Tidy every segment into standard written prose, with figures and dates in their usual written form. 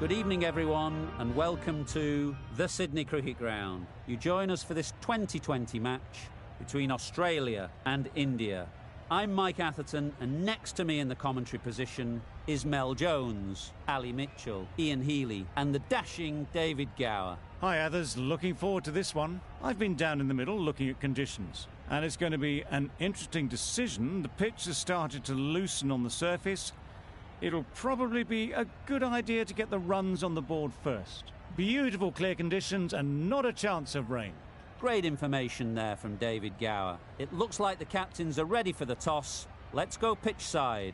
Good evening, everyone, and welcome to the Sydney Cricket Ground. You join us for this 2020 match between Australia and India. I'm Mike Atherton, and next to me in the commentary position is Mel Jones, Ali Mitchell, Ian Healy, and the dashing David Gower. Hi, Athers. Looking forward to this one. I've been down in the middle looking at conditions, and it's going to be an interesting decision. The pitch has started to loosen on the surface. It'll probably be a good idea to get the runs on the board first. Beautiful clear conditions and not a chance of rain. Great information there from David Gower. It looks like the captains are ready for the toss. Let's go pitch side.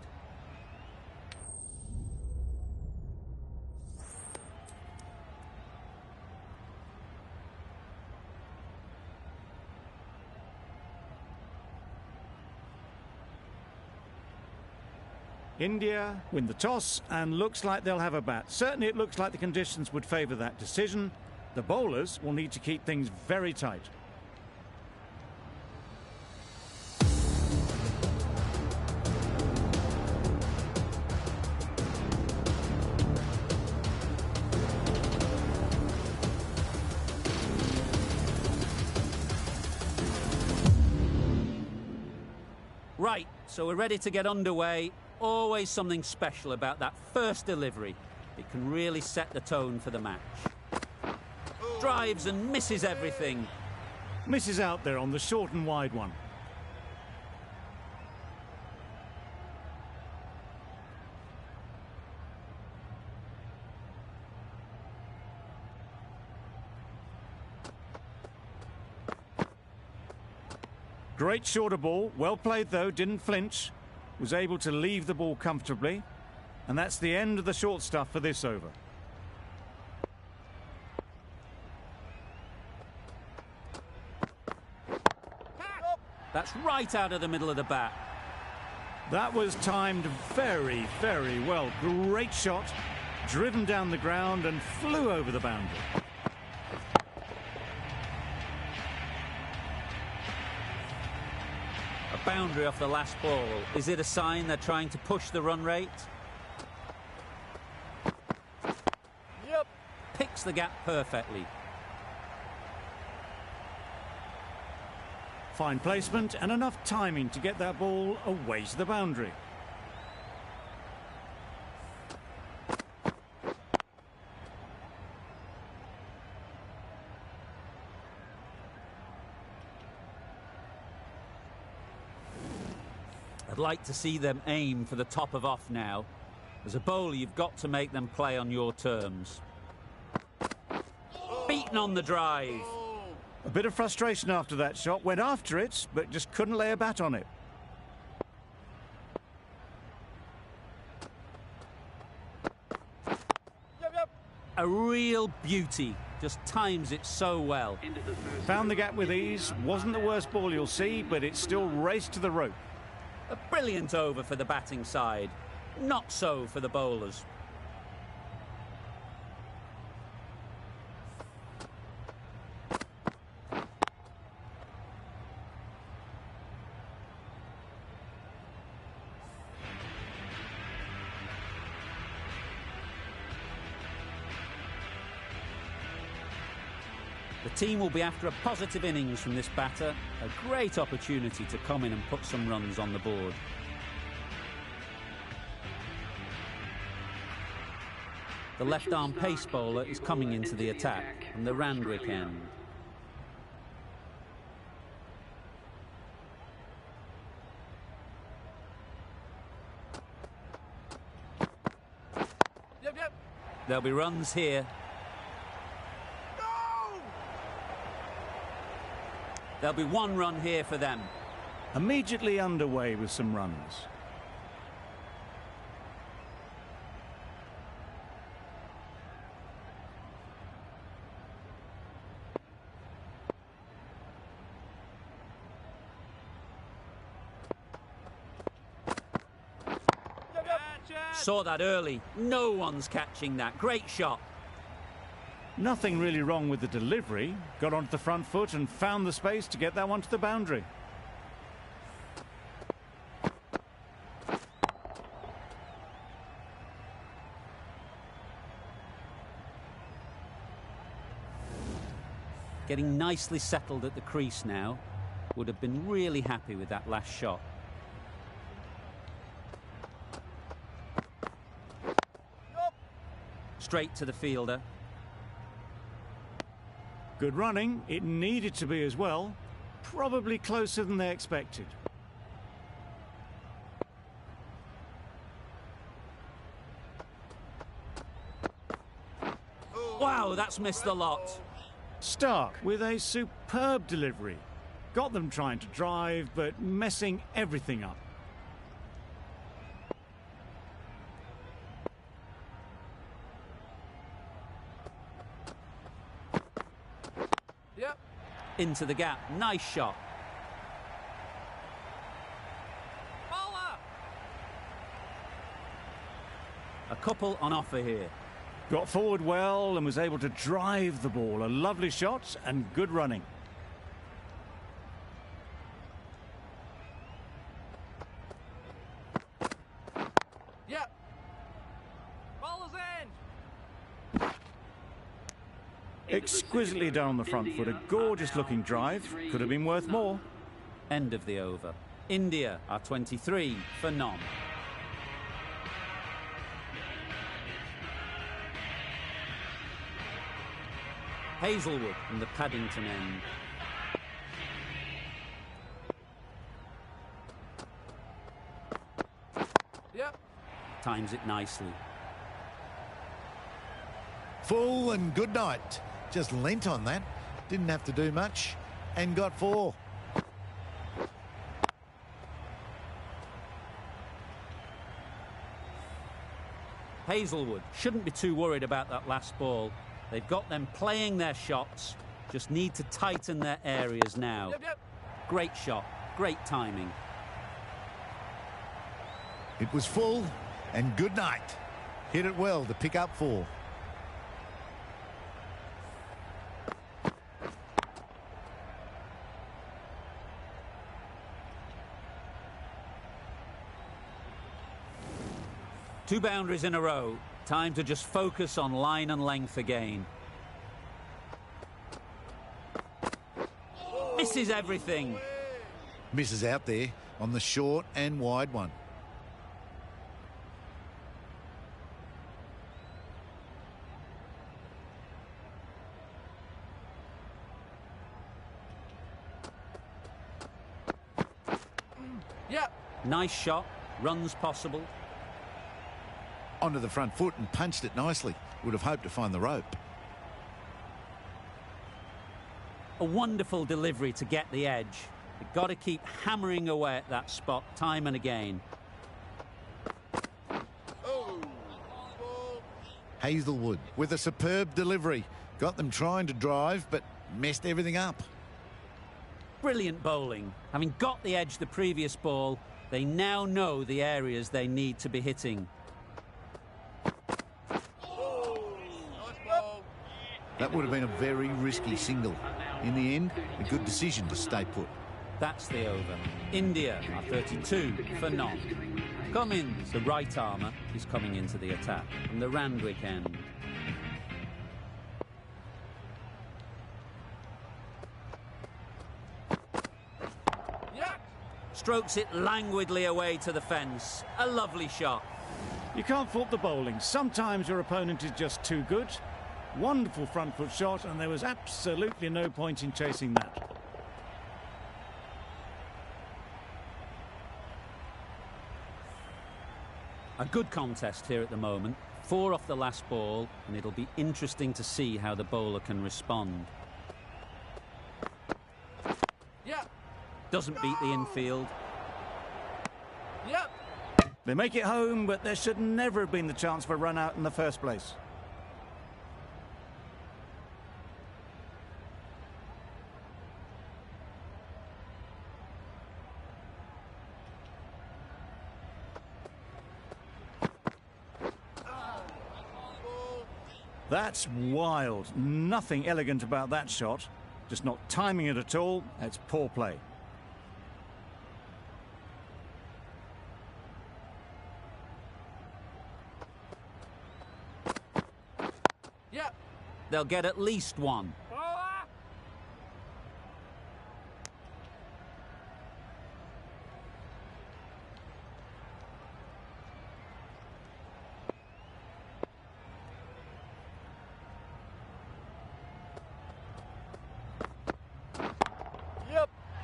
India win the toss and looks like they'll have a bat. Certainly it looks like the conditions would favour that decision. The bowlers will need to keep things very tight. Right, so we're ready to get underway. Always something special about that first delivery. It can really set the tone for the match. Drives and misses everything. Misses out there on the short and wide one. Great shorter ball, well played though, didn't flinch. Was able to leave the ball comfortably. And that's the end of the short stuff for this over. That's right out of the middle of the bat. That was timed very, very well. Great shot, driven down the ground and flew over the boundary. A boundary off the last ball. Is it a sign they're trying to push the run rate? Yep. Picks the gap perfectly. Fine placement and enough timing to get that ball away to the boundary. I'd like to see them aim for the top of off now. As a bowler, you've got to make them play on your terms. Beaten on the drive. A bit of frustration after that shot. Went after it, but just couldn't lay a bat on it. A real beauty. Just times it so well. Found the gap with ease. Wasn't the worst ball you'll see, but it still raced to the rope. A brilliant over for the batting side. Not so for the bowlers. The team will be after a positive innings from this batter. A great opportunity to come in and put some runs on the board. The left-arm pace bowler is coming into the attack from the Randwick end. There'll be runs here. There'll be one run here for them. Immediately underway with some runs. Saw that early. No one's catching that. Great shot. Nothing really wrong with the delivery. Got onto the front foot and found the space to get that one to the boundary. Getting nicely settled at the crease now. Would have been really happy with that last shot. Straight to the fielder. Good running. It needed to be as well. Probably closer than they expected. Wow, that's missed the lot. Stark with a superb delivery. Got them trying to drive, but messing everything up. Yep. Into the gap. Nice shot. Bowler! A couple on offer here. Got forward well and was able to drive the ball. A lovely shot and good running. Yep. Bowler's end. Exquisitely done on the front foot. A gorgeous looking drive. Could have been worth more. End of the over. India are 23 for none. Hazelwood from the Paddington end. Yep. Times it nicely. Full and good night. Just lent on that. Didn't have to do much and got 4. Hazelwood shouldn't be too worried about that last ball. They've got them playing their shots, just need to tighten their areas now. Yep. Great shot, great timing. It was full and good night. Hit it well to pick up 4. Two boundaries in a row. Time to just focus on line and length again. Misses everything. Misses out there on the short and wide one. Yep. Nice shot. Runs possible. Onto the front foot and punched it nicely. Would have hoped to find the rope. A wonderful delivery to get the edge. You've got to keep hammering away at that spot time and again. Hazelwood with a superb delivery. Got them trying to drive, but messed everything up. Brilliant bowling. Having got the edge the previous ball, they now know the areas they need to be hitting. That would have been a very risky single. In the end, a good decision to stay put. That's the over. India are 32 for none. Cummins, the right armour, is coming into the attack from the Randwick end. Strokes it languidly away to the fence. A lovely shot. You can't fault the bowling. Sometimes your opponent is just too good. Wonderful front foot shot, and there was absolutely no point in chasing that. A good contest here at the moment. 4 off the last ball, and it'll be interesting to see how the bowler can respond. Yep. Doesn't beat the infield. Yep. They make it home, but there should never have been the chance for a run out in the first place. That's wild. Nothing elegant about that shot. Just not timing it at all. It's poor play. Yep. They'll get at least 1.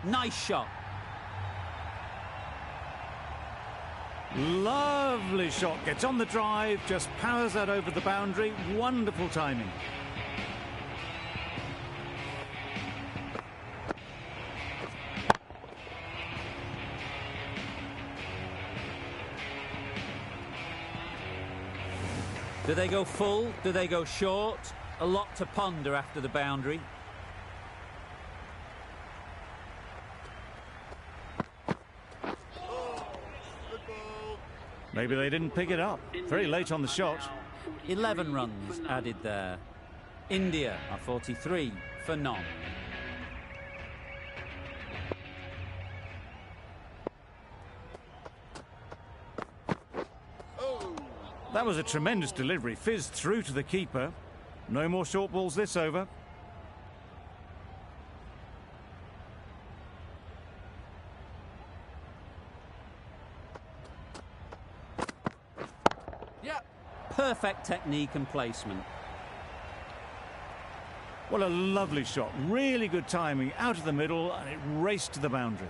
Nice shot. Lovely shot. Gets on the drive, just powers that over the boundary. Wonderful timing. Do they go full? Do they go short? A lot to ponder after the boundary. Maybe they didn't pick it up. Very late on the shot. 11 runs added there. India are 43 for none. That was a tremendous delivery. Fizzed through to the keeper. No more short balls this over. Perfect technique and placement. What a lovely shot. Really good timing. Out of the middle, and it raced to the boundary.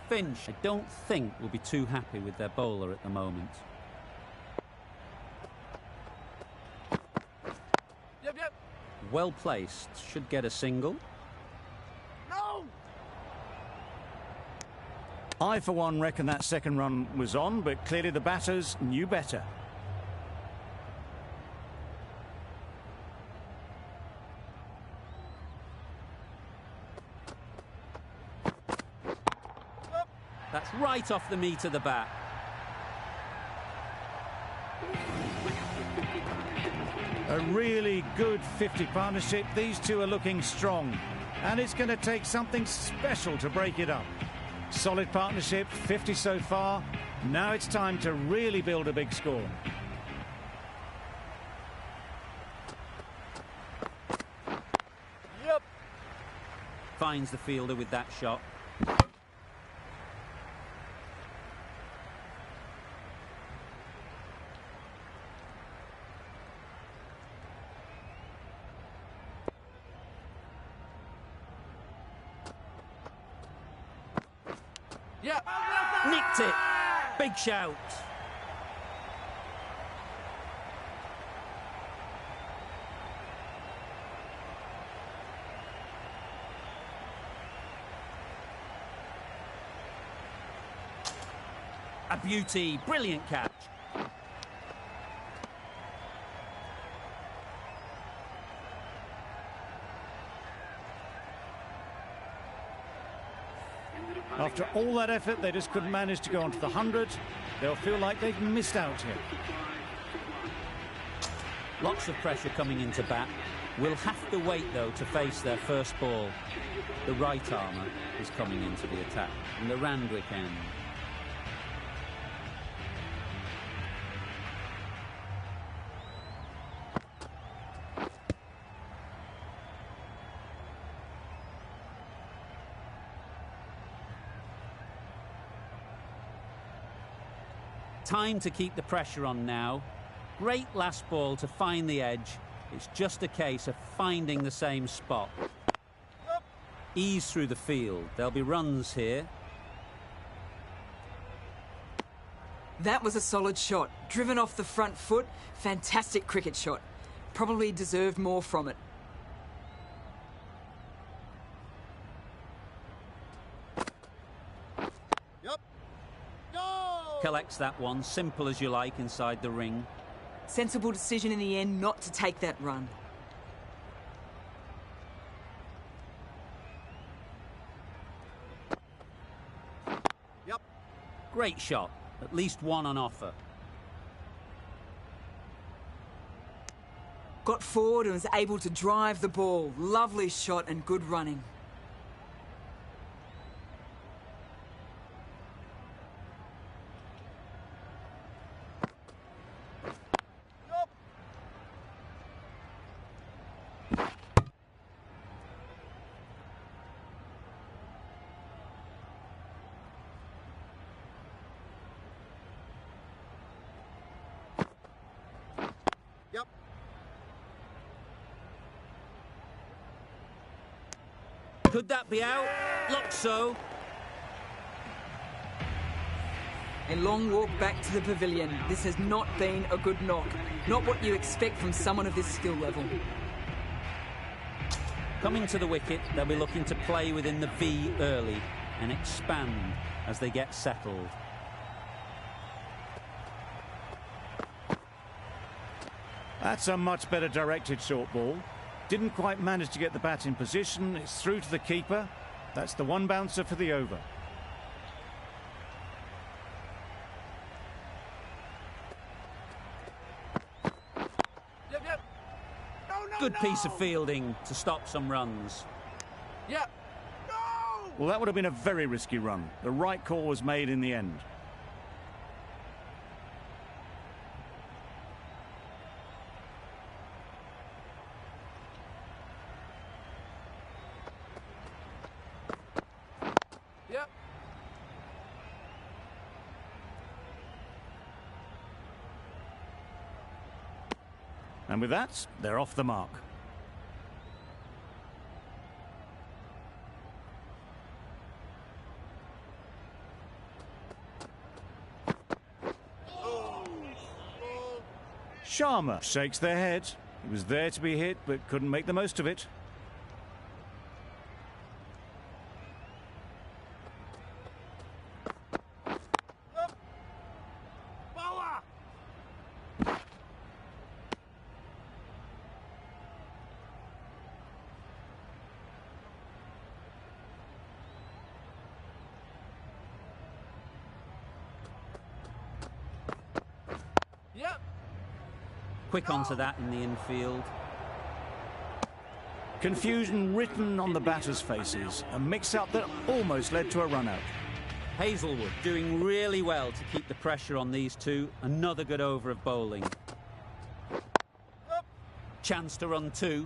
Finch, I don't think, will be too happy with their bowler at the moment. Well placed, should get a single. No! I, for one, reckon that second run was on, but clearly the batters knew better. That's right off the meat of the bat. A really good 50 partnership. These two are looking strong, and it's going to take something special to break it up. Solid partnership, 50 so far. Now it's time to really build a big score. Yep. Finds the fielder with that shot. Yeah. Nicked it. Big shout. A beauty. Brilliant catch. After all that effort, they just couldn't manage to go onto the 100. They'll feel like they've missed out here. Lots of pressure coming into bat. Will have to wait, though, to face their first ball. The right armour is coming into the attack, and the Randwick end. Time to keep the pressure on now. Great last ball to find the edge. It's just a case of finding the same spot. Ease through the field. There'll be runs here. That was a solid shot. Driven off the front foot. Fantastic cricket shot. Probably deserved more from it. Collects that one, simple as you like, inside the ring. Sensible decision in the end not to take that run. Yep. Great shot. At least one on offer. Got forward and was able to drive the ball. Lovely shot and good running. Could that be out? Looks so. A long walk back to the pavilion. This has not been a good knock. Not what you expect from someone of this skill level. Coming to the wicket, they'll be looking to play within the V early and expand as they get settled. That's a much better directed short ball. Didn't quite manage to get the bat in position. It's through to the keeper. That's the one bouncer for the over. Yep. No, Good no. piece of fielding to stop some runs. Yep. No! Well, that would have been a very risky run. The right call was made in the end. Yep. And with that, they're off the mark. Sharma shakes their head. He was there to be hit, but couldn't make the most of it. Bowler! Yep. Quick onto that in the infield. Confusion written on the batters' faces. A mix-up that almost led to a run-out. Hazelwood doing really well to keep the pressure on these two. Another good over of bowling. Chance to run two.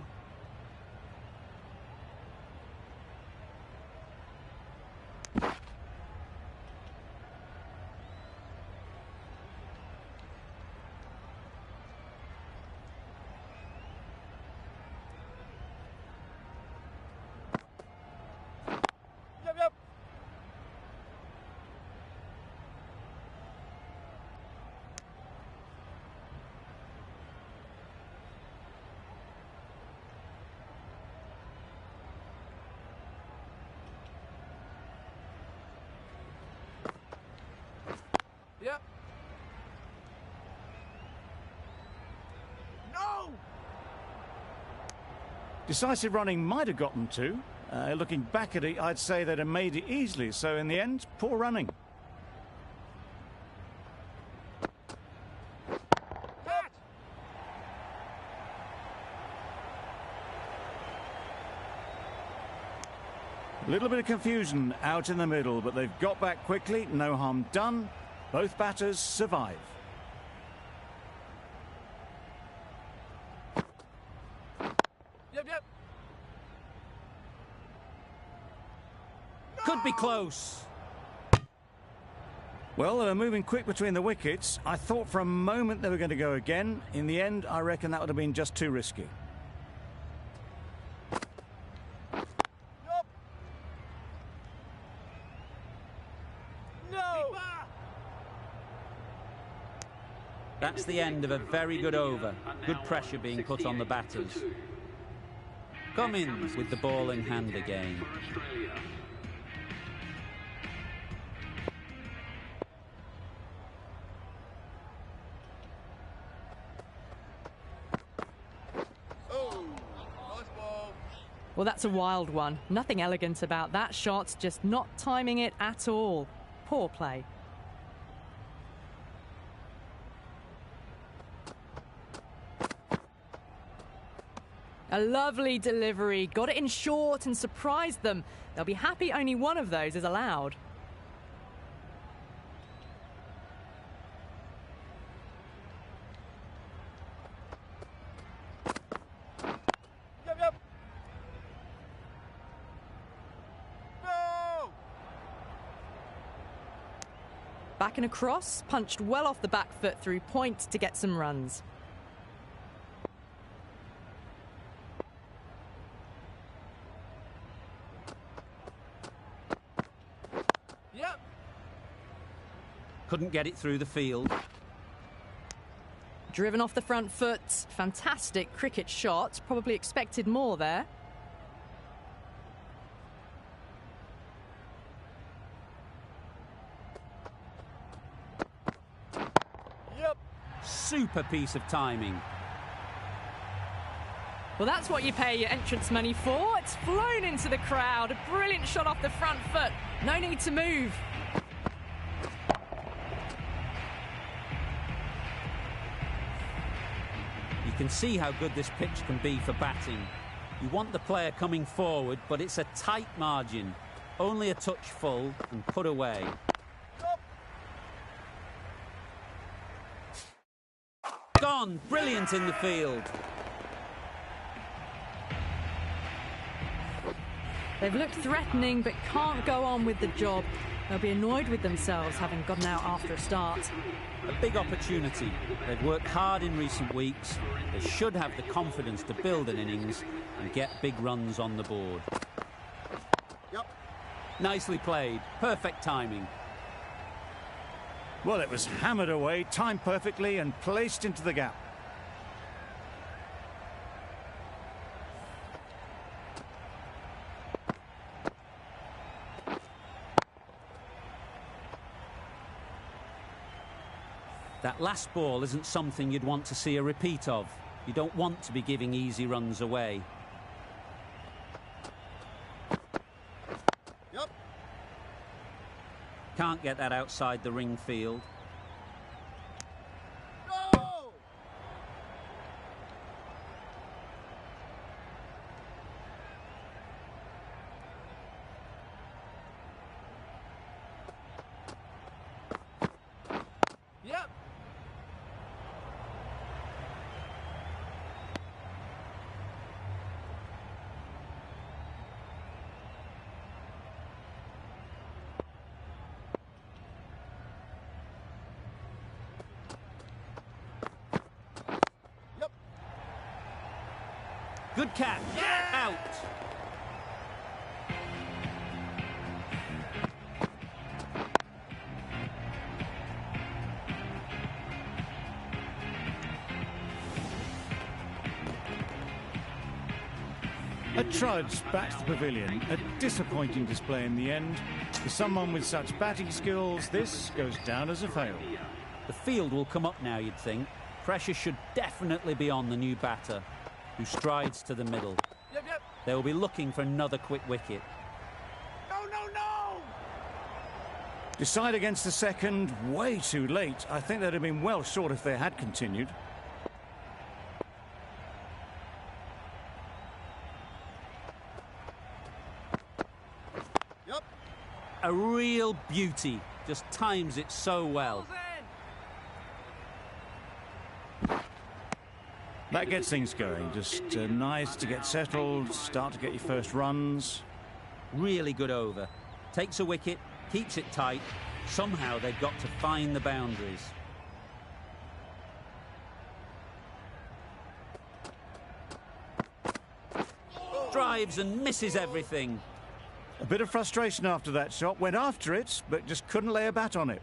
Yep. Yep. No! Decisive running might have gotten two. Looking back at it, I'd say they'd have made it easily. So in the end, poor running. Catch! A little bit of confusion out in the middle, but they've got back quickly. No harm done. Both batters survive. Yep. Could be close. Well, they were moving quick between the wickets. I thought for a moment they were going to go again. In the end, I reckon that would have been just too risky. Yup. No! That's the end of a very good over. Good pressure being put on the batters. Cummins with the ball in hand again. Well, that's a wild one. Nothing elegant about that shot, just not timing it at all. Poor play. A lovely delivery. Got it in short and surprised them. They'll be happy only one of those is allowed. Yep. No! Back and across, punched well off the back foot through point to get some runs. Couldn't get it through the field. Driven off the front foot. Fantastic cricket shot. Probably expected more there. Yep. Super piece of timing. Well, that's what you pay your entrance money for. It's flown into the crowd. A brilliant shot off the front foot. No need to move. You can see how good this pitch can be for batting. You want the player coming forward, but it's a tight margin. Only a touch full and put away. Gone! Brilliant in the field. They've looked threatening, but can't go on with the job. They'll be annoyed with themselves having gotten out after a start. A big opportunity. They've worked hard in recent weeks. They should have the confidence to build an innings and get big runs on the board. Yep. Nicely played. Perfect timing. Well, it was hammered away, timed perfectly and placed into the gap. That last ball isn't something you'd want to see a repeat of. You don't want to be giving easy runs away. Yep. Can't get that outside the ring field. No! Yep. Yep. Good catch. Out. A trudge back to the pavilion. A disappointing display in the end. For someone with such batting skills, this goes down as a fail. The field will come up now, you'd think. Pressure should definitely be on the new batter, who strides to the middle. Yep, yep. They will be looking for another quick wicket. No, no, no! Decide against the second, way too late. I think they'd have been well short if they had continued. Yep. A real beauty. Just times it so well. That gets things going. Just nice to get settled, start to get your first runs. Really good over. Takes a wicket, keeps it tight. Somehow they've got to find the boundaries. Drives and misses everything. A bit of frustration after that shot. Went after it, but just couldn't lay a bat on it.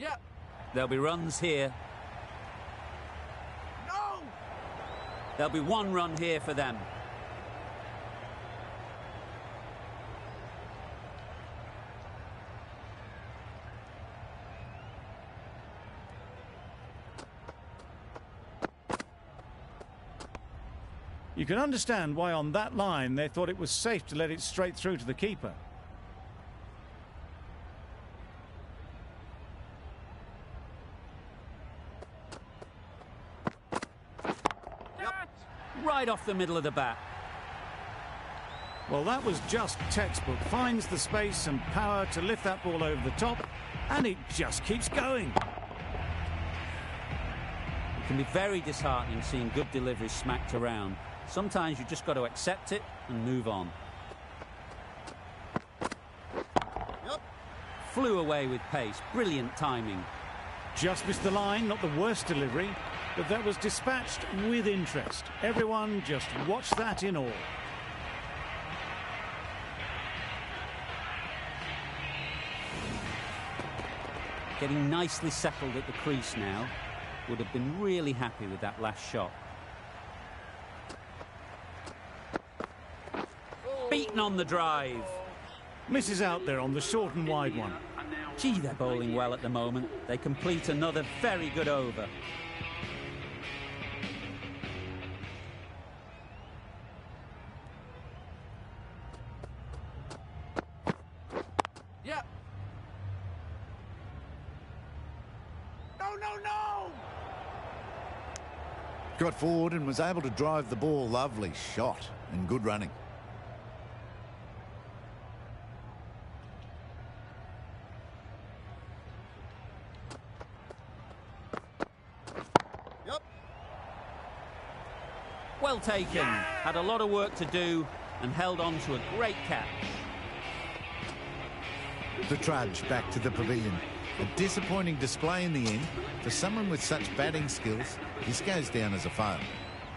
Yep. There'll be runs here. No! There'll be one run here for them. You can understand why on that line they thought it was safe to let it straight through to the keeper. Right off the middle of the bat. Well, that was just textbook. Finds the space and power to lift that ball over the top, and it just keeps going. It can be very disheartening seeing good deliveries smacked around. Sometimes you just got to accept it and move on. Yep. Flew away with pace. Brilliant timing. Just missed the line, not the worst delivery. but that was dispatched with interest. Everyone just watched that in awe. Getting nicely settled at the crease now. Would have been really happy with that last shot. Beaten on the drive. Misses out there on the short and wide one. Gee, they're bowling well at the moment. They complete another very good over. Yep. No, no, no! Got forward and was able to drive the ball. Lovely shot and good running. Yep. Well taken. Had a lot of work to do and held on to a great catch. The trudge back to the pavilion. A disappointing display in the end. For someone with such batting skills, this goes down as a fail.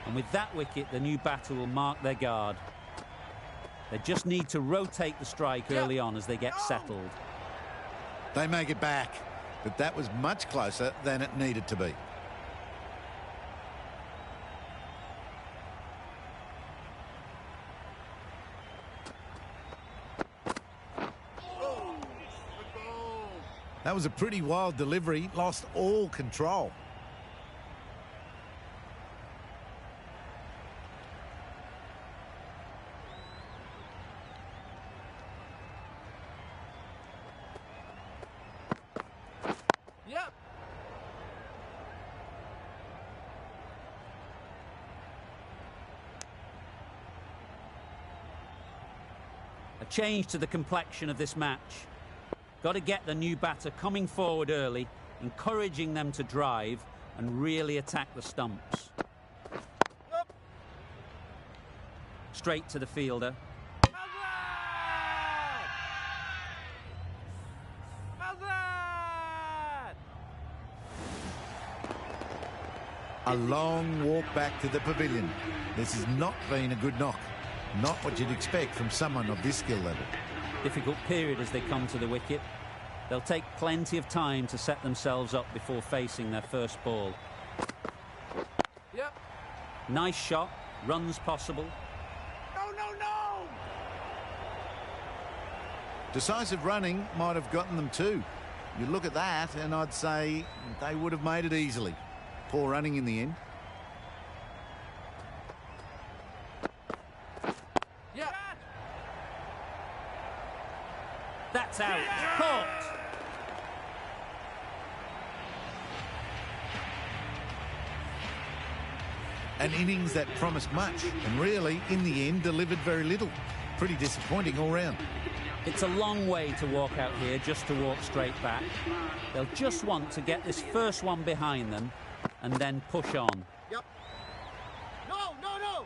And with that wicket, the new batter will mark their guard. They just need to rotate the strike early on as they get settled. They make it back, but that was much closer than it needed to be. That was a pretty wild delivery, lost all control. Yep. A change to the complexion of this match. Got to get the new batter coming forward early, encouraging them to drive and really attack the stumps. Yep. Straight to the fielder. A long walk back to the pavilion. This has not been a good knock. Not what you'd expect from someone of this skill level. Difficult period as they come to the wicket. They'll take plenty of time to set themselves up before facing their first ball. Yep. Nice shot, runs possible. No, no, no! Decisive running might have gotten them too. You look at that and I'd say they would have made it easily. Poor running in the end. Yeah. That's out. Caught. An innings that promised much and really, in the end, delivered very little. Pretty disappointing all round. It's a long way to walk out here just to walk straight back. They'll just want to get this first one behind them and then push on. Yep. No, no, no!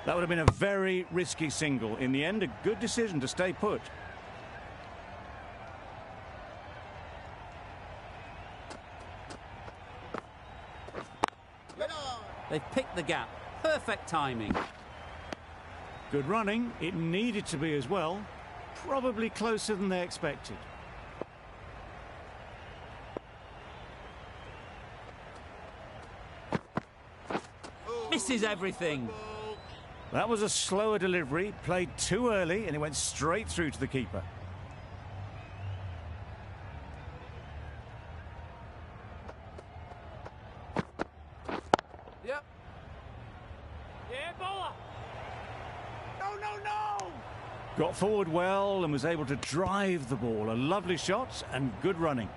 That would have been a very risky single. In the end, a good decision to stay put. Get on! They've picked the gap. Perfect timing. Good running. It needed to be as well. Probably closer than they expected. Misses everything. That was a slower delivery, played too early, and it went straight through to the keeper. Yep. Yeah, bowler! No, no, no! Got forward well and was able to drive the ball. A lovely shot and good running.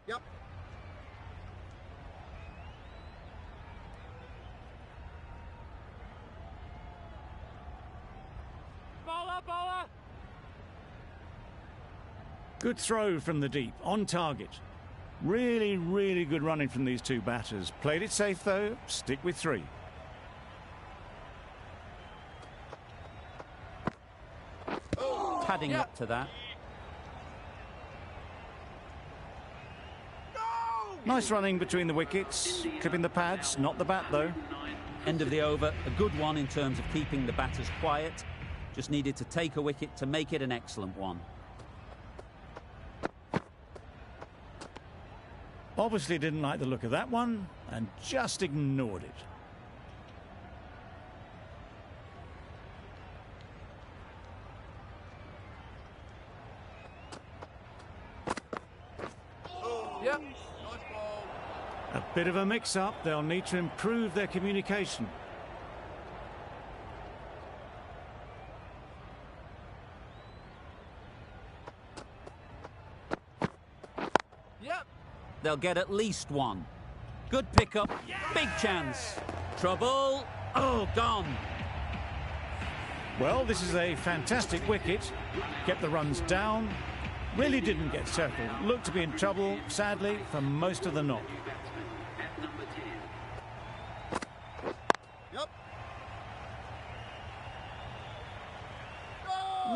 Yep. Bowler, bowler! Good throw from the deep, on target. Really, really good running from these two batters. Played it safe though, stick with 3. adding up to that. Nice running between the wickets, clipping the pads, not the bat though. End of the over, a good one in terms of keeping the batters quiet. Just needed to take a wicket to make it an excellent one. Obviously didn't like the look of that one and just ignored it. Yep. A bit of a mix-up. They'll need to improve their communication. Yep. They'll get at least one. Good pickup, big chance. Trouble, oh, gone. Well, this is a fantastic wicket. Kept the runs down. Really didn't get settled. Looked to be in trouble, sadly, for most of the knock. Yep.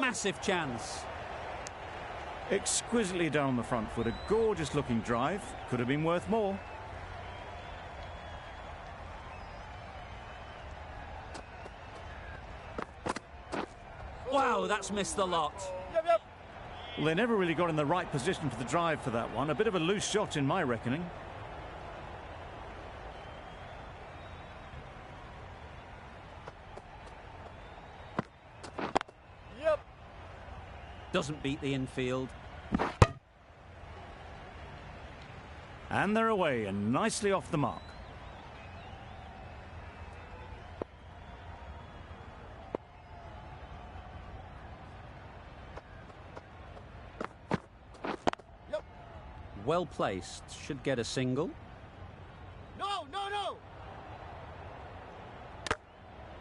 Massive chance. Exquisitely done on the front foot. A gorgeous looking drive. Could have been worth more. Wow, that's missed the lot. Yep, yep. Well, they never really got in the right position for the drive for that one. A bit of a loose shot in my reckoning. Yep. Doesn't beat the infield. And they're away and nicely off the mark. Yep. Well placed, should get a single. No, no, no.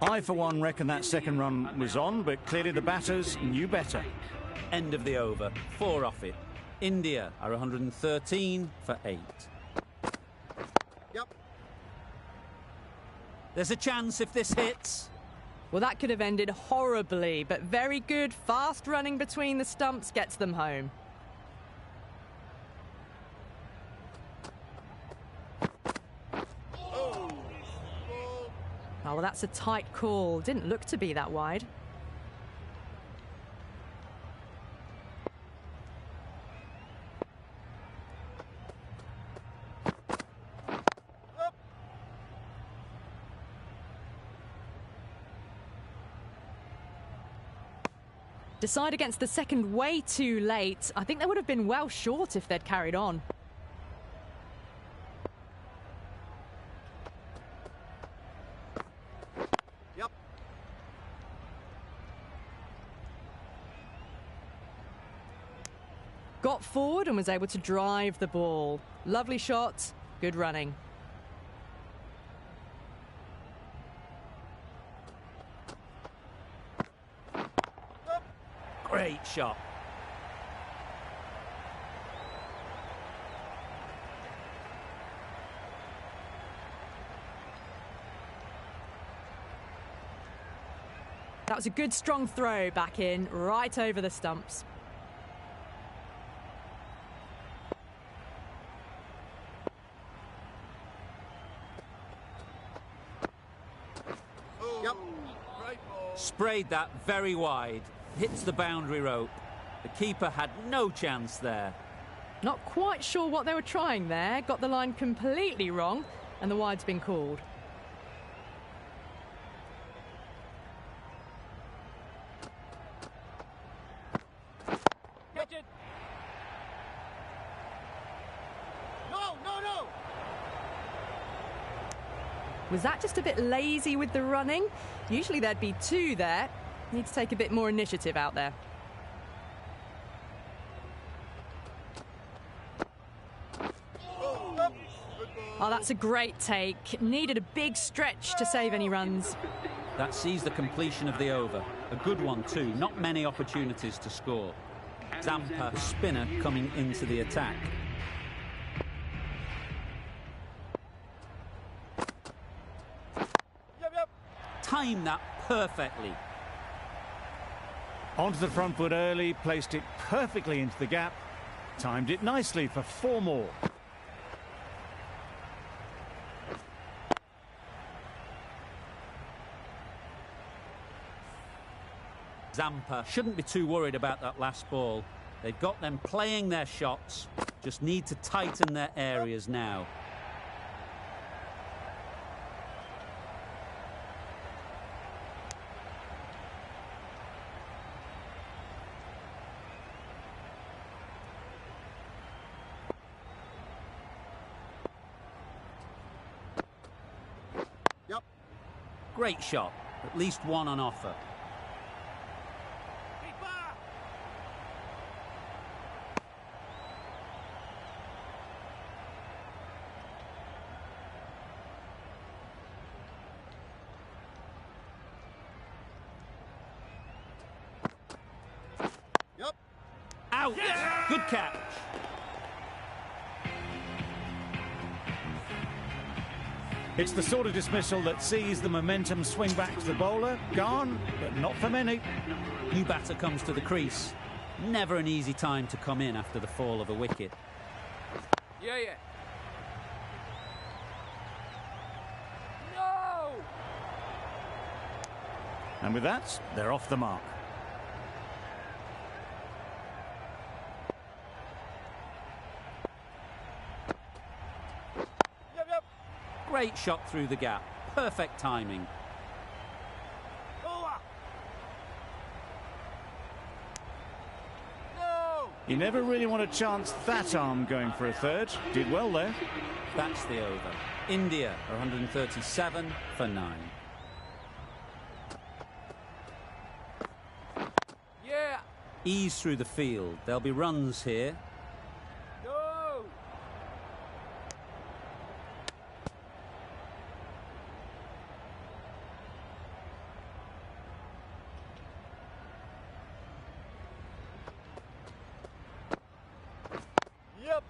I, for one, reckon that second run was on, but clearly the batters knew better. End of the over, 4 off it. India are 113 for 8. Yep. There's a chance if this hits. Well, that could have ended horribly, but very good, fast running between the stumps gets them home. Oh. Oh, well, that's a tight call. Didn't look to be that wide. Decide against the second way too late. I think they would have been well short if they'd carried on. Yep. Got forward and was able to drive the ball. Lovely shot, good running. Great shot. That was a good strong throw back in, right over the stumps. Yep. Great ball. Sprayed that very wide. Hits the boundary rope. The keeper had no chance there. Not quite sure what they were trying there. Got the line completely wrong, and the wide's been called. Catch it. No, no, no. Was that just a bit lazy with the running? Usually there'd be 2 there. Need to take a bit more initiative out there. Oh, yep. Good ball. Oh, that's a great take. Needed a big stretch to save any runs. That sees the completion of the over. A good one too. Not many opportunities to score. Zampa, spinner, coming into the attack. Yep, yep. Timed that perfectly. Onto the front foot early, placed it perfectly into the gap, timed it nicely for 4 more. Zampa shouldn't be too worried about that last ball. They've got them playing their shots, just need to tighten their areas now. Yep. Great shot, at least one on offer. Yep. Out! Good catch. It's the sort of dismissal that sees the momentum swing back to the bowler. Gone, but not for many. New batter comes to the crease. Never an easy time to come in after the fall of a wicket. Yeah. And with that, they're off the mark. Yep. Great shot through the gap. Perfect timing. Over. No. You never really want to chance that arm going for a third. Did well there. That's the over. India are 137 for 9. Yeah. Ease through the field. There'll be runs here. No. Yep.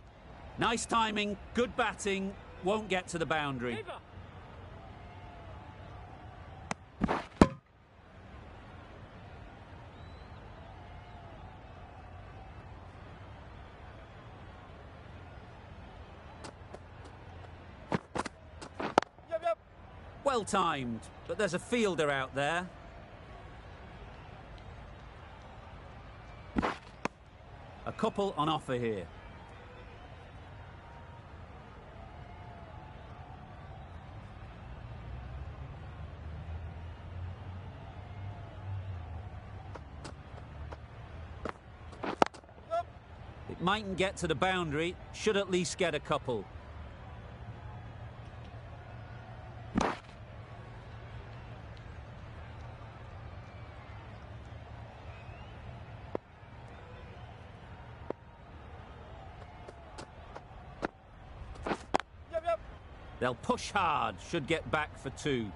Nice timing, good batting, won't get to the boundary. Yep. Well timed, but there's a fielder out there. A couple on offer here. It mightn't get to the boundary, should at least get a couple. Yep. They'll push hard, should get back for 2.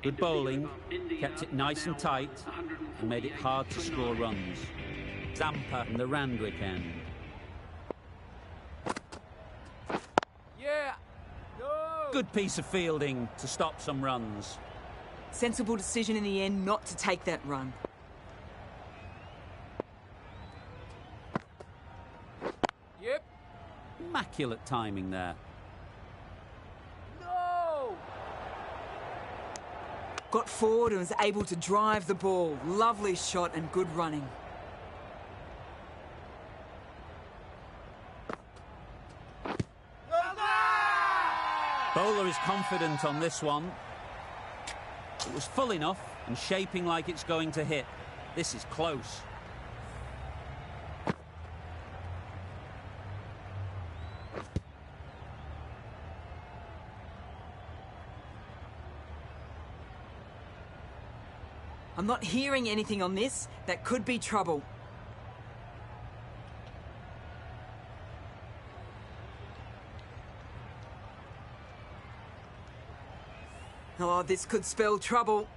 Good bowling, kept it nice and tight, and made it hard to score runs. Zampa in the Randwick end. Yeah. No. Good piece of fielding to stop some runs. Sensible decision in the end not to take that run. Yep. Immaculate timing there. No. Got forward and was able to drive the ball. Lovely shot and good running. Bowler is confident on this one. It was full enough and shaping like it's going to hit. This is close. I'm not hearing anything on this. That could be trouble. Oh, this could spell trouble.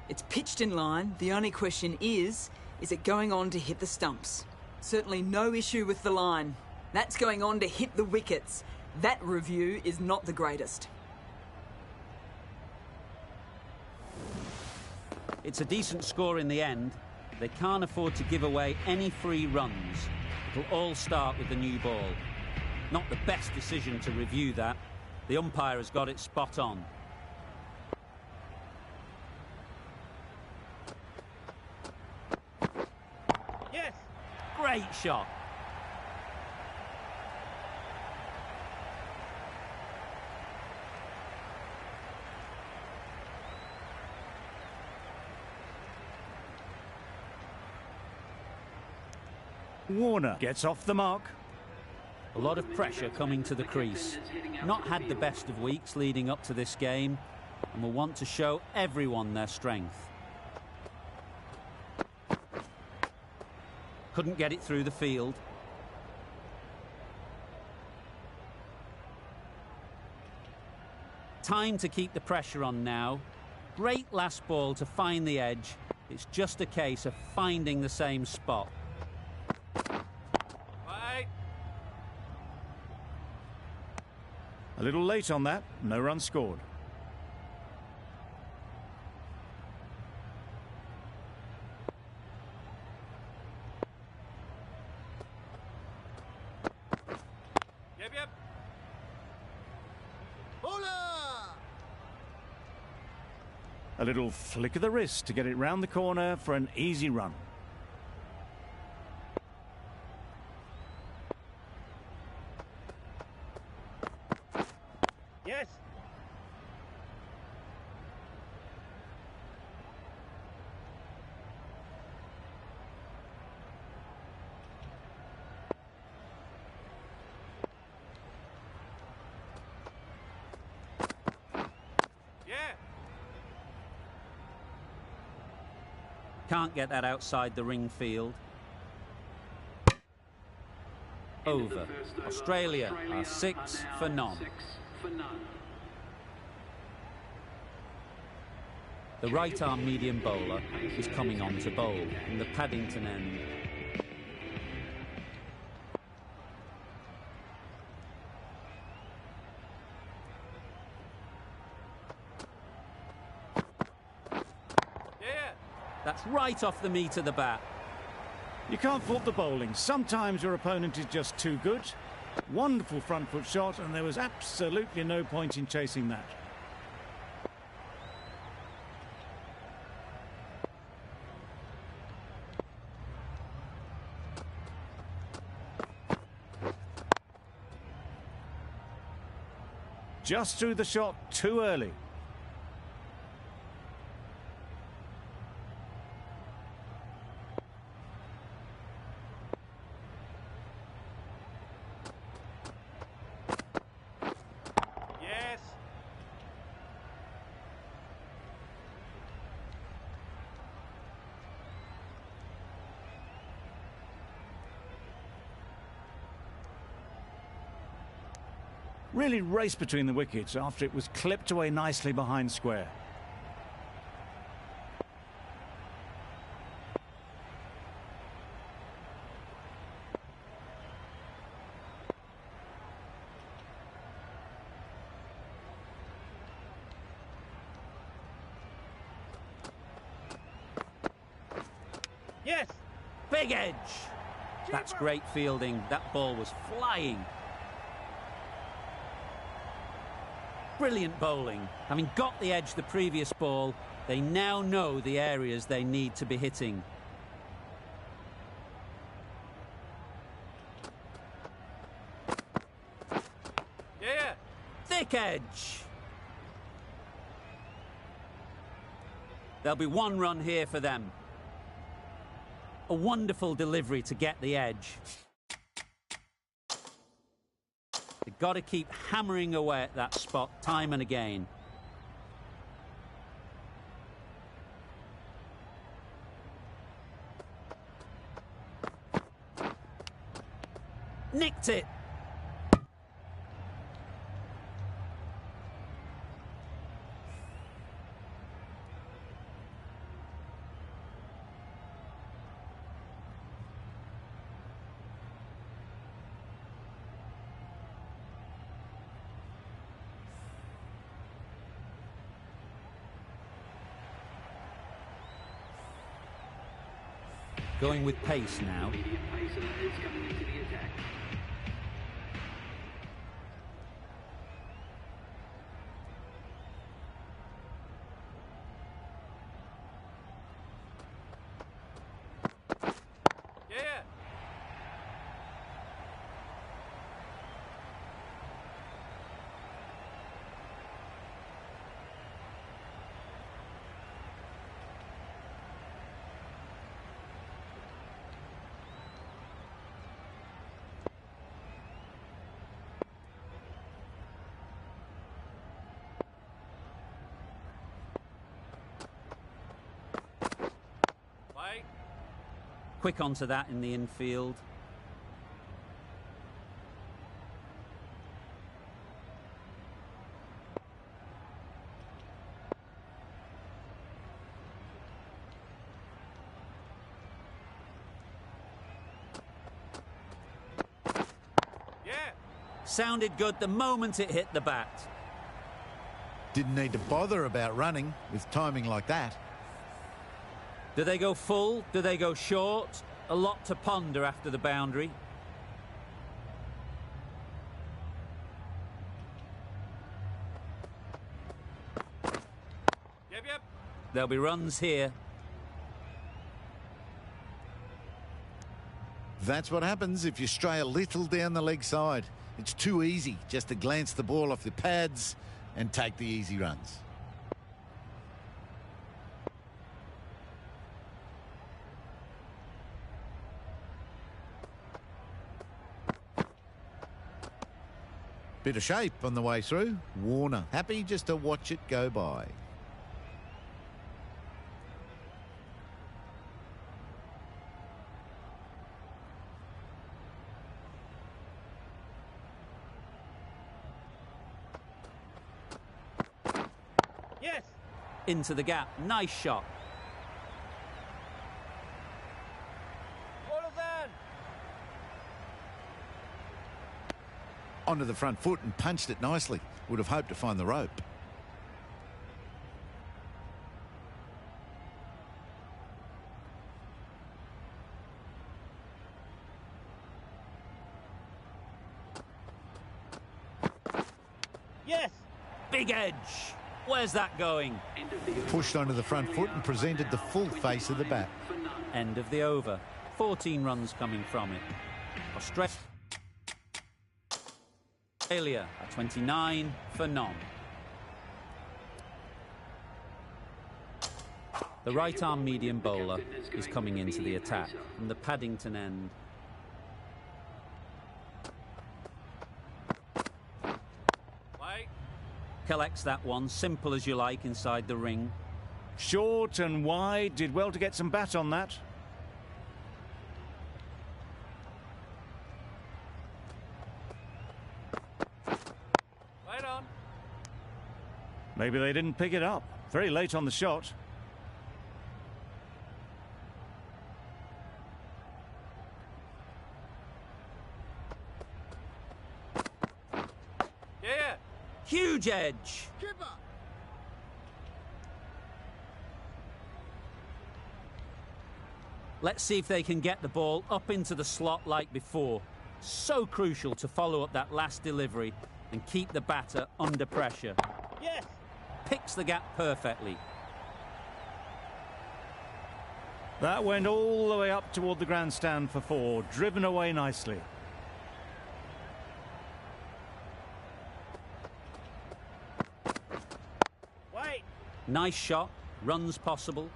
It's pitched in line. The only question is it going on to hit the stumps? Certainly no issue with the line. That's going on to hit the wickets. That review is not the greatest. It's a decent score in the end. They can't afford to give away any free runs. It'll all start with the new ball. Not the best decision to review that. The umpire has got it spot on. Yes. Great shot. Warner gets off the mark. A lot of pressure coming to the crease. Not had the best of weeks leading up to this game and will want to show everyone their strength. Couldn't get it through the field. Time to keep the pressure on now. Great last ball to find the edge. It's just a case of finding the same spot. A little late on that, no run scored. Yep. Bowler! A little flick of the wrist to get it round the corner for an easy run. Yes. Yeah. Can't get that outside the ring field. Over. Australia are 6 for none. The right-arm medium bowler is coming on to bowl in the Paddington end. Yeah. That's right off the meat of the bat. You can't fault the bowling. Sometimes your opponent is just too good. Wonderful front foot shot, and there was absolutely no point in chasing that. Just threw the shot too early. Yes. Really raced between the wickets after it was clipped away nicely behind square. Yes. Big edge. That's great fielding. That ball was flying. Brilliant bowling. Having got the edge the previous ball, they now know the areas they need to be hitting. Yeah. Thick edge. There'll be one run here for them. A wonderful delivery to get the edge. They've got to keep hammering away at that spot time and again. Nicked it. Going with pace now. Yeah. Play. Quick onto that in the infield. Yeah. Sounded good the moment it hit the bat. Didn't need to bother about running with timing like that. Do they go full? Do they go short? A lot to ponder after the boundary. Yep. There'll be runs here. That's what happens if you stray a little down the leg side. It's too easy just to glance the ball off the pads and take the easy runs. Bit of shape on the way through. Warner happy just to watch it go by. Yes. Into the gap. Nice shot. All of that. Onto the front foot and punched it nicely. Would have hoped to find the rope. Yes. Big edge. Where's that going? Pushed onto the front foot and presented the full face of the bat. End of the over. 14 runs coming from it. Australia at 29 for none. The right-arm medium bowler is coming into the attack from the Paddington end. Play. Collects that one, simple as you like, inside the ring. Short and wide, did well to get some bat on that. Right on. Maybe they didn't pick it up. Very late on the shot. Yeah. Huge edge. Let's see if they can get the ball up into the slot like before. So crucial to follow up that last delivery and keep the batter under pressure. Yes. Picks the gap perfectly. That went all the way up toward the grandstand for 4, driven away nicely. Wait. Nice shot, runs possible.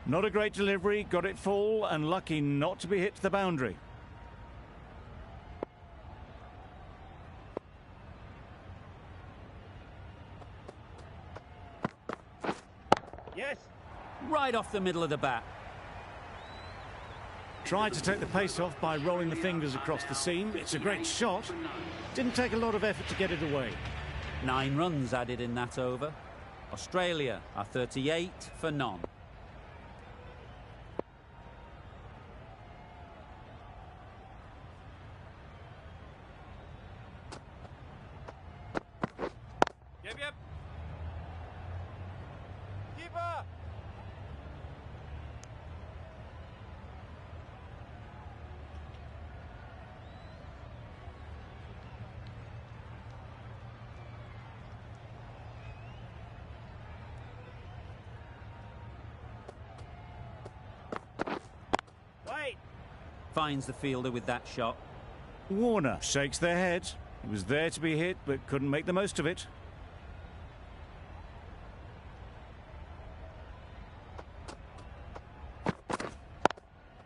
Not a great delivery, got it full and lucky not to be hit to the boundary. Yes. Right off the middle of the bat. Tried to take the pace off by rolling the fingers across the seam. It's a great shot. Didn't take a lot of effort to get it away. 9 runs added in that over. Australia are 38 for none. Yep. Keeper. finds the fielder with that shot. Warner shakes their head. He was there to be hit, but couldn't make the most of it.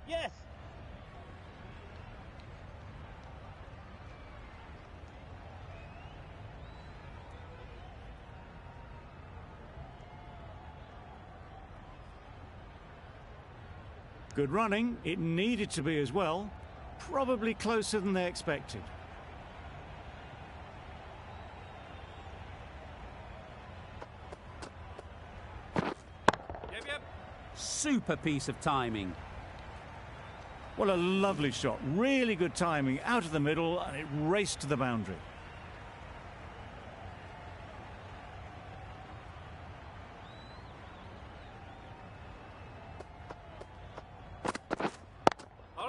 Yes. Good running. It needed to be as well. Probably closer than they expected. Yep. Super piece of timing. What a lovely shot. Really good timing. Out of the middle, and it raced to the boundary.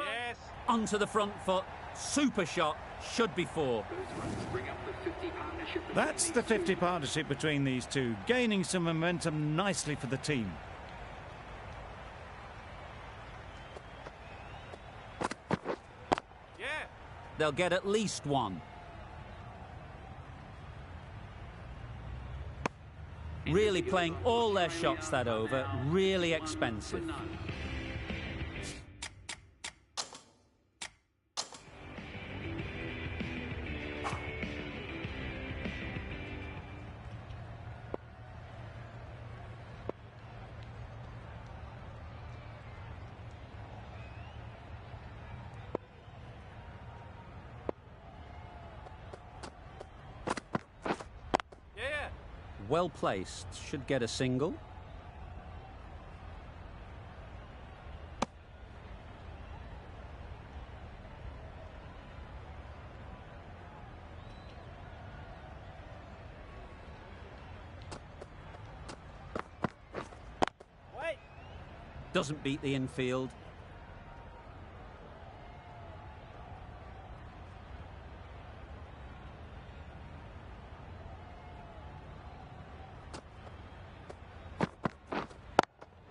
Yes. Onto the front foot. Super shot. Should be 4. That's the 50 partnership between these two, gaining some momentum nicely for the team. Yeah. They'll get at least 1. Really playing all their shots that over. Really expensive. Yeah. Well placed. Should get a single. Wait. Doesn't beat the infield.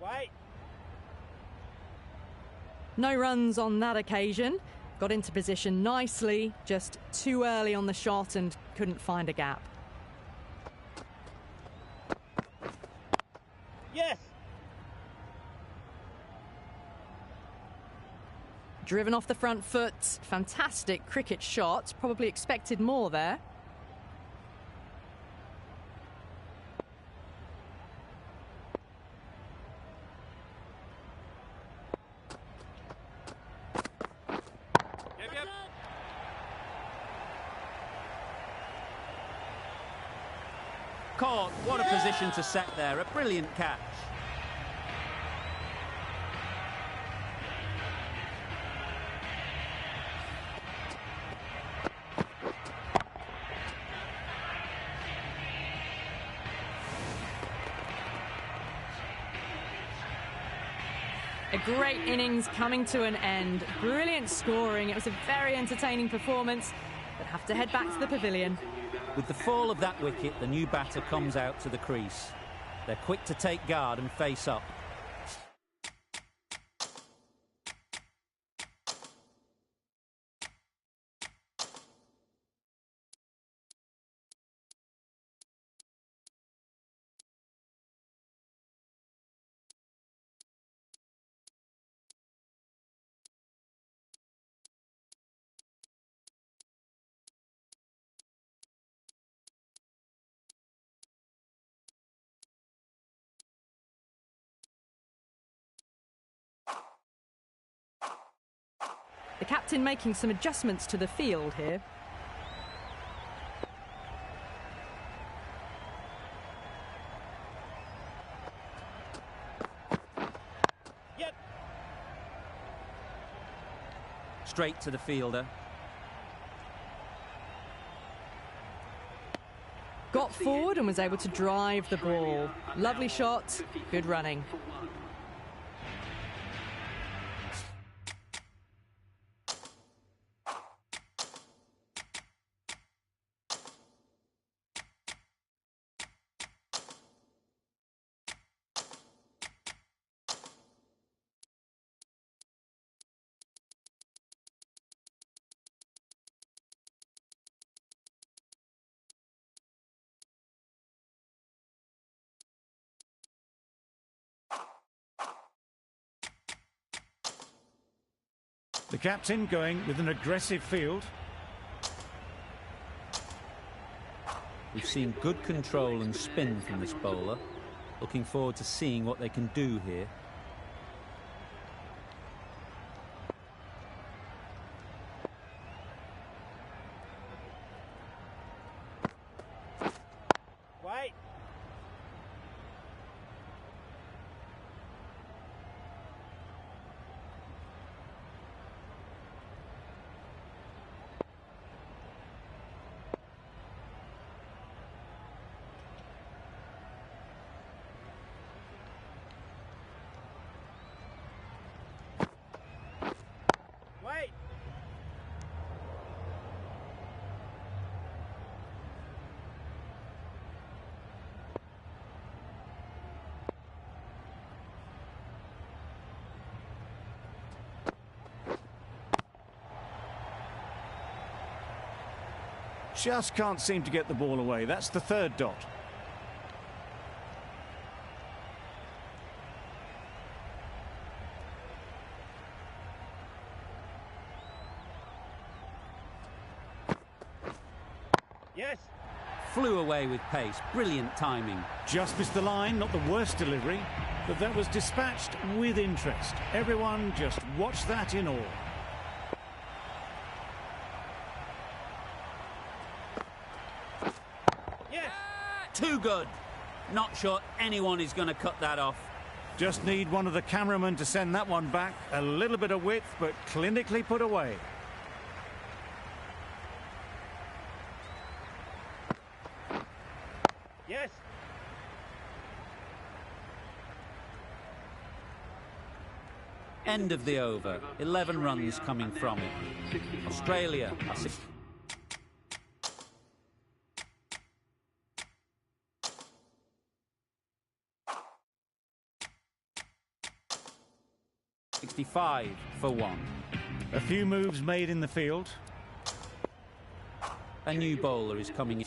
Wait. No runs on that occasion. Got into position nicely, just too early on the shot and couldn't find a gap. Yes. Driven off the front foot. Fantastic cricket shot. Probably expected more there. Yep. Caught. What a position to set there. A brilliant catch. A great innings coming to an end. Brilliant scoring. It was a very entertaining performance, but have to head back to the pavilion. With the fall of that wicket, the new batter comes out to the crease. They're quick to take guard and face up. The captain making some adjustments to the field here. Yep. Straight to the fielder. Got forward and was able to drive the ball. Lovely shot, good running. The captain going with an aggressive field. We've seen good control and spin from this bowler. Looking forward to seeing what they can do here. Wait. Wait. Just can't seem to get the ball away. That's the third dot. Yes. Flew away with pace. Brilliant timing. Just missed the line, not the worst delivery, but that was dispatched with interest. Everyone just watch that in awe. Yes. Too good. Not sure anyone is going to cut that off. Just need one of the cameramen to send that one back. A little bit of width, but clinically put away. Yes. End of the over. 11 runs coming from it. Australia are 65 for 1. A few moves made in the field. A new bowler is coming in.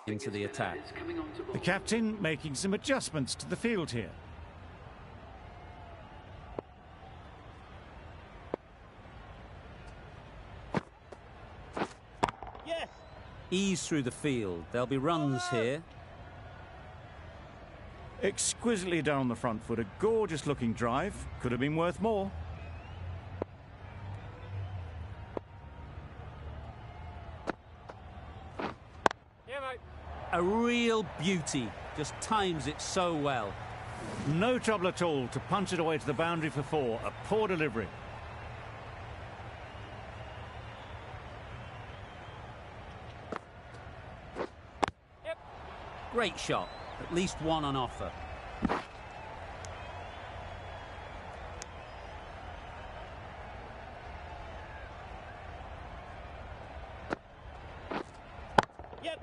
Into the attack. The captain making some adjustments to the field here. Yes. Ease through the field. There'll be runs here. Exquisitely done on the front foot. A gorgeous looking drive. Could have been worth more. Yeah, mate. A real beauty. Just times it so well. No trouble at all to punch it away to the boundary for 4. A poor delivery. Yep. Great shot. At least one on offer. Yep.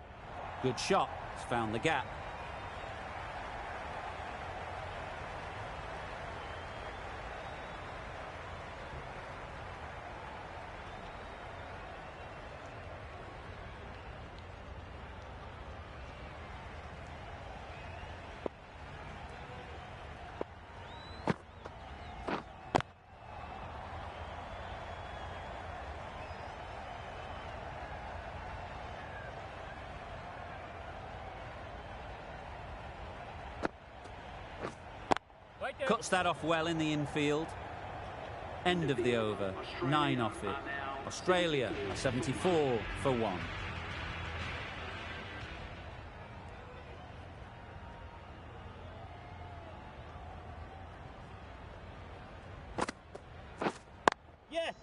Good shot. He's found the gap. Right there. Cuts that off well in the infield. End of the over. 9 off it. Australia are 74 for 1. Yes.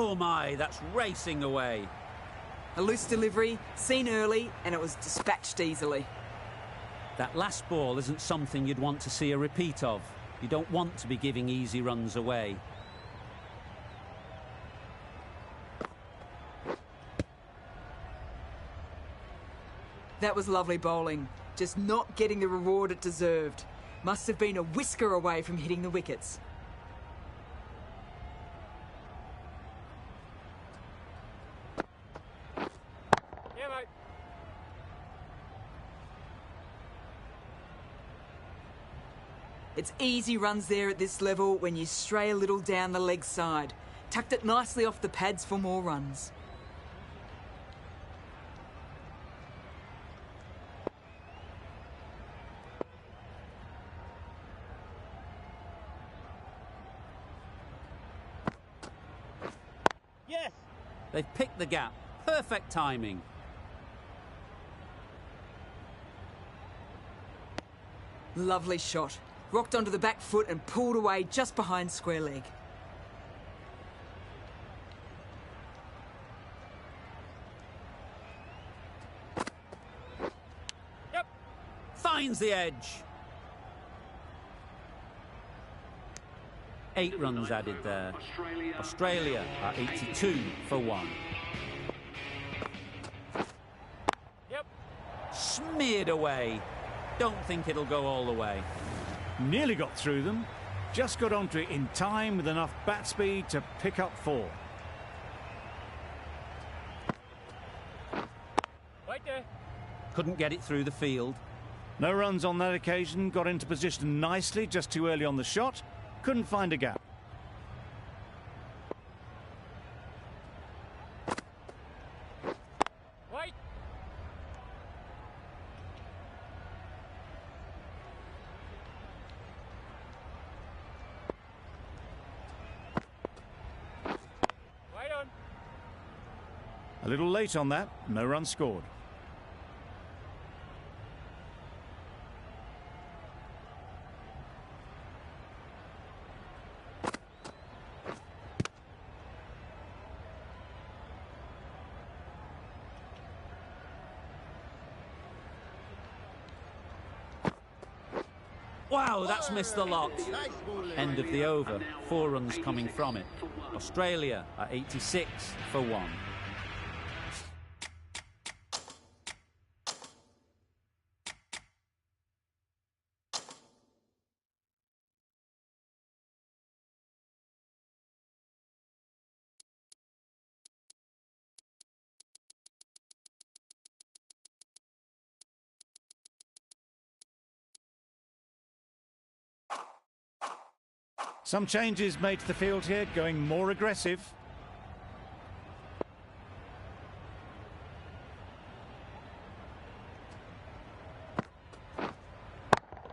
Oh my, that's racing away. A loose delivery, seen early, and it was dispatched easily. That last ball isn't something you'd want to see a repeat of. You don't want to be giving easy runs away. That was lovely bowling, just not getting the reward it deserved. Must have been a whisker away from hitting the wickets. Yeah, mate. It's easy runs there at this level when you stray a little down the leg side. Tucked it nicely off the pads for more runs. Yes. They've picked the gap. Perfect timing. Lovely shot. Rocked onto the back foot and pulled away just behind square leg. Yep. Finds the edge. 8 runs added there. Australia are 82 for 1. Yep. Smeared away. Don't think it'll go all the way. Nearly got through them. Just got onto it in time with enough bat speed to pick up 4. Right there. Couldn't get it through the field. No runs on that occasion. Got into position nicely, just too early on the shot. Couldn't find a gap. Right. Right on. A little late on that. No run scored. Wow, that's missed the lot. End of the over. 4 runs coming from it. Australia are 86 for 1. Some changes made to the field here, going more aggressive.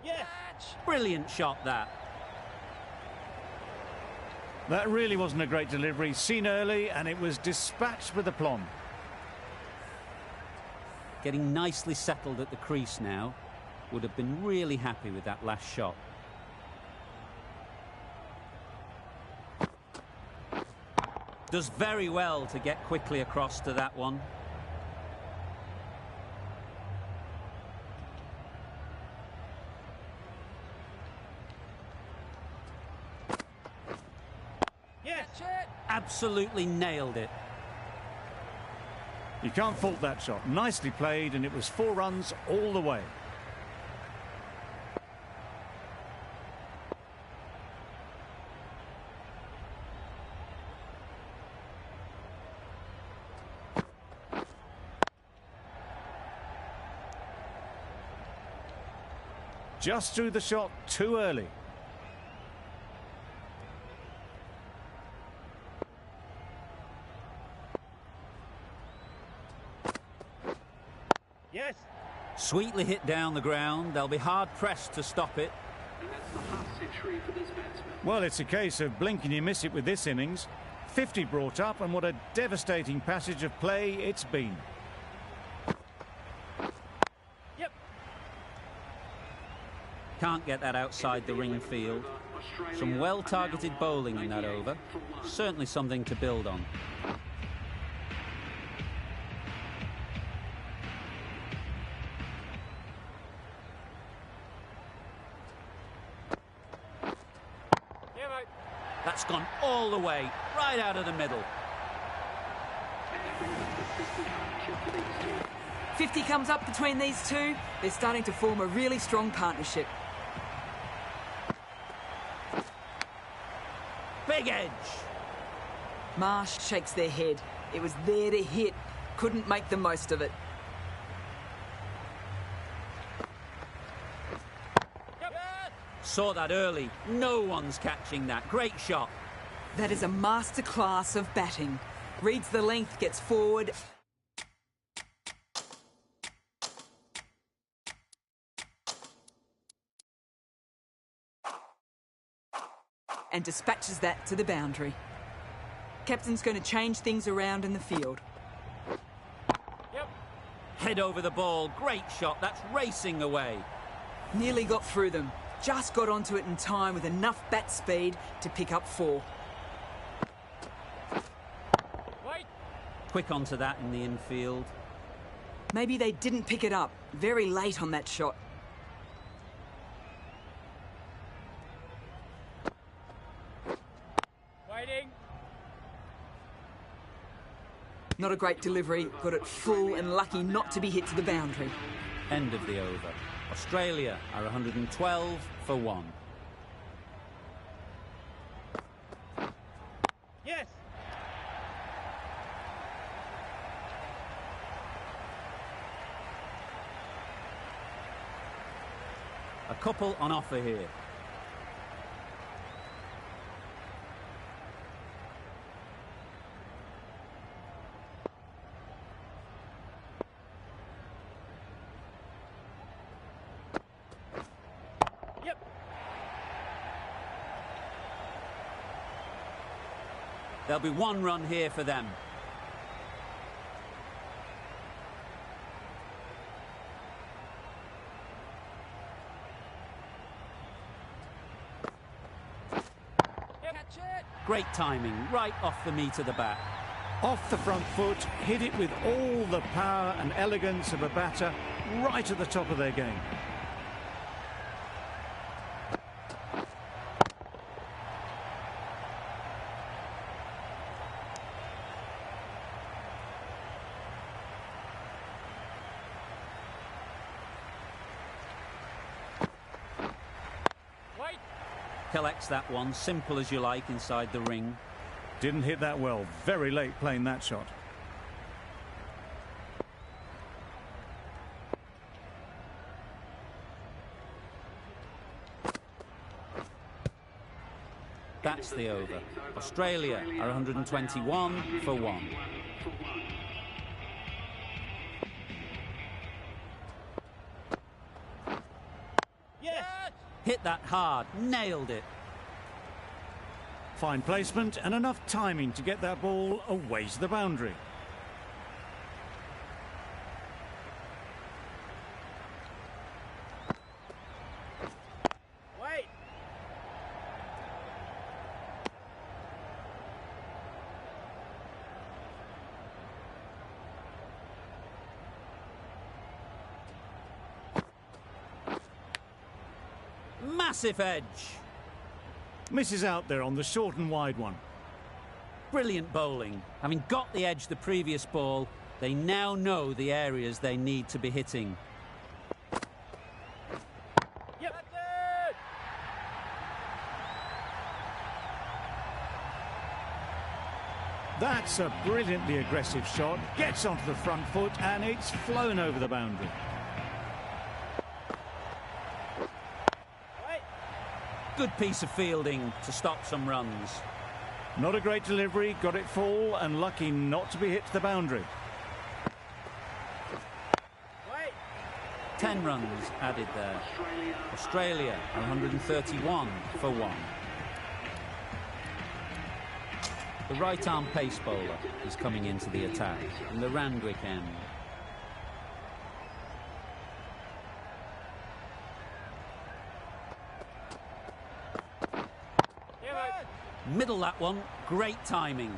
Yes. Brilliant shot, that. That really wasn't a great delivery. Seen early, and it was dispatched with aplomb. Getting nicely settled at the crease now. Would have been really happy with that last shot. Does very well to get quickly across to that one. Yes. Absolutely nailed it. You can't fault that shot. Nicely played, and it was 4 runs all the way. Just threw the shot too early. Yes. Sweetly hit down the ground. They'll be hard pressed to stop it. Well, it's a case of blink and you miss it with this innings. 50 brought up, and what a devastating passage of play it's been. Can't get that outside the ring field. Some well-targeted bowling in that over. Certainly something to build on. Yeah, mate. That's gone all the way, right out of the middle. 50 comes up between these two. They're starting to form a really strong partnership. Big edge. Marsh shakes their head. It was there to hit. Couldn't make the most of it. Saw that early. No one's catching that. Great shot. That is a masterclass of batting. Reads the length, gets forward. And dispatches that to the boundary. Captain's going to change things around in the field. Yep. Head over the ball. Great shot. That's racing away. Nearly got through them. Just got onto it in time with enough bat speed to pick up 4. Wait. Quick onto that in the infield. Maybe they didn't pick it up. Very late on that shot. Waiting. Not a great delivery. Got it full and lucky not to be hit to the boundary. End of the over. Australia are 112 for 1. Yes. A couple on offer here. Yep. There'll be 1 run here for them. Great timing, right off the meat of the bat. Off the front foot, hit it with all the power and elegance of a batter, right at the top of their game. Wait. Collects that one, simple as you like, inside the ring. Didn't hit that well. Very late playing that shot. That's the over. Australia are 121 for 1. Yes. Hit that hard, nailed it. Fine placement and enough timing to get that ball away to the boundary. Wait. Massive edge. Misses out there on the short and wide one. Brilliant bowling. Having got the edge the previous ball, they now know the areas they need to be hitting. Yep. That's it. That's a brilliantly aggressive shot. Gets onto the front foot and it's flown over the boundary. Wait. Good piece of fielding to stop some runs. Not a great delivery, got it full and lucky not to be hit to the boundary. Wait. 10 runs added there. Australia are 131 for 1. The right-arm pace bowler is coming into the attack in the Randwick end. Middle that one, great timing.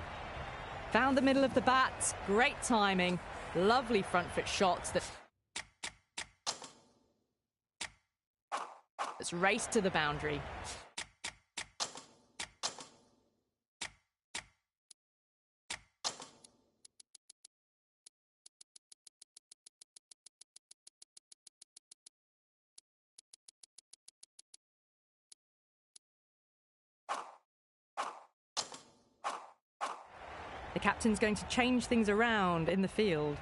Found the middle of the bat, great timing. Lovely front foot shots that's raced to the boundary. The captain's going to change things around in the field.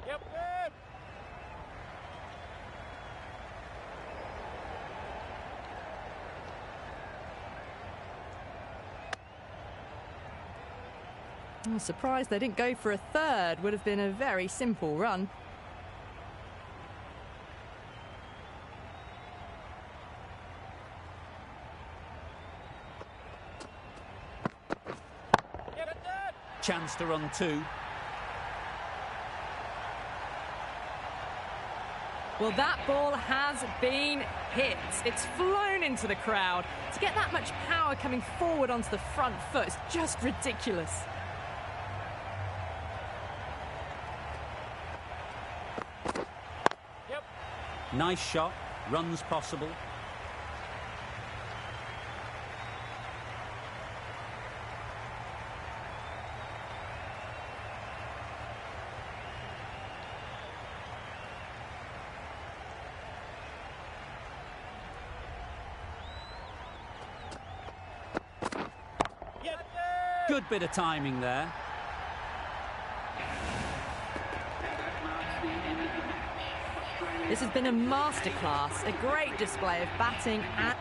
Yep, good. I'm surprised they didn't go for a third. Would have been a very simple run. Chance to run two. Well, that ball has been hit. It's flown into the crowd. To get that much power coming forward onto the front foot is just ridiculous. Yep. Nice shot, runs possible. Good bit of timing there. This has been a masterclass, a great display of batting and